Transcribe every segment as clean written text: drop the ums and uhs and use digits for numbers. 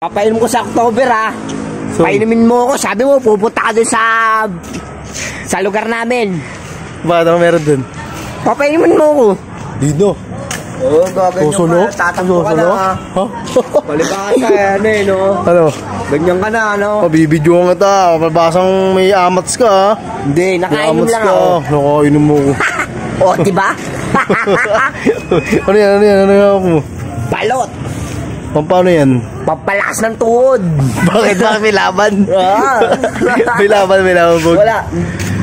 Papainom ko sa October ha. So, painumin mo ako. Sabi mo, pupunta ka dun sa lugar namin. Bakit ako meron dun? Papainumin mo ako. Dino. Oo, gaganyan ka. Tatakbo ka na. Ha? Palibasa ano eh, no? Ano? Ganyan ka na, ano? Pabibidyo nga ta. Pabasang may amats ka, ha? Hindi, nakainom lang ako. Nakainom mo ko. O, diba? Ano yan? Ano yan? Ano yan? Balot. Paano yan? Pampalakas ng tuhod. Bakit? Bakit may laban? May laban, Bog. Wala.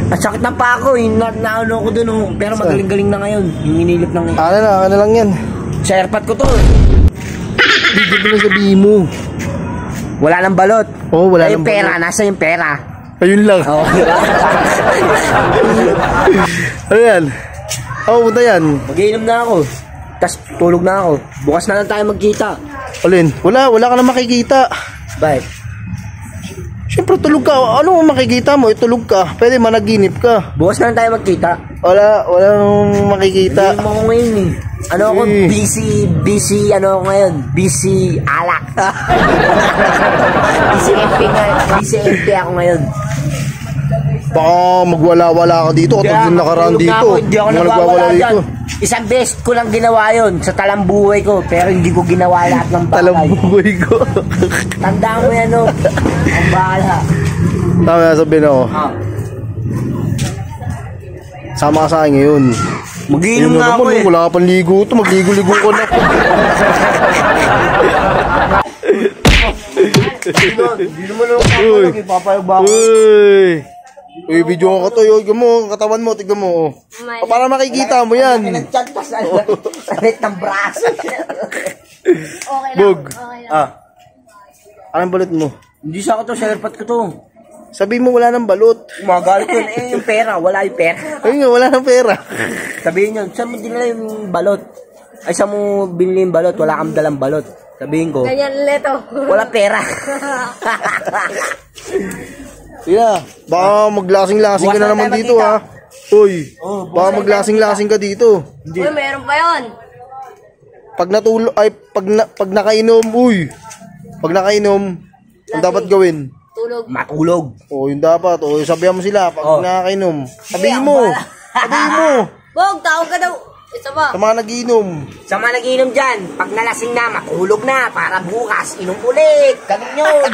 Masakit na pa ako. Naano ko dun. Oh. Pero magaling-galing na ngayon. Yung inilip ng... Ano lang yan? Sa airpot ko to. Hindi ko na sabihin mo. Wala nang balot. Oo, wala nang balot. Pera. Nasa yung pera. Ayun lang. Oo. Ano yan? Ako, punta yan. Mag-iinom na ako. Tapos tulog na ako. Bukas na lang tayo magkita. Alin? Wala ka na makikita. Bakit? Siyempre tulog ka. Ano makikita mo? Tulog ka. Pwede managinip ka. Bukas na lang tayo magkita. Walang makikita. Hindi mo ako ngayon eh. Ano ako? Busy, ano ako ngayon? Busy alak. Busy MP ako ngayon. Baka magwala-wala ka dito. Katulad din nakaraan dito. Hindi ako nagwawala dyan. Isang beses ko lang ginawa yun sa talambuhay ko. Pero hindi ko ginawa lahat ng bagay. Talambuhay ko. Tandaan mo yan, no? Ang bahala. Tama na sabihin ako. Sama ka sa akin ngayon. Mag-iinom na ako eh. Wala ka pang ligo ito. Magligo-ligo ko na. Hindi naman ako kapag ipapayag ba ako? Uy, video ka to. Tignan mo, katawan mo, tignan mo. Para makikita mo yan. Nag-chat pa sa lit ng braso. Bog. Anong balot mo? Hindi sa ako to, sa airpot ko to. Sabi mo wala nang balot. Magalit ko yung pera, wala yung pera. Ayun nga, wala nang pera. Sabihin nyo, saan mo dinala yung balot? Ay, saan mo binili yung balot? Wala kang dalang balot. Sabihin ko, ganyan leto. Wala pera. Yeah, baka maglasing-lasing ka na naman dito ha. Uy, baka maglasing-lasing ka dito. Uy, meron pa yun. Pag nakainom, pag nakainom, ang dapat gawin? Tulog. Matulog. Yun dapat. Sabihan mo sila pag nakainom. Sabihin mo. Bog, tawag ka daw. Isa ba? Sa mga nagiinom. Sa mga nagiinom dyan, pag nalasing na, matulog na para bukas, inom ulit. Ganun yun.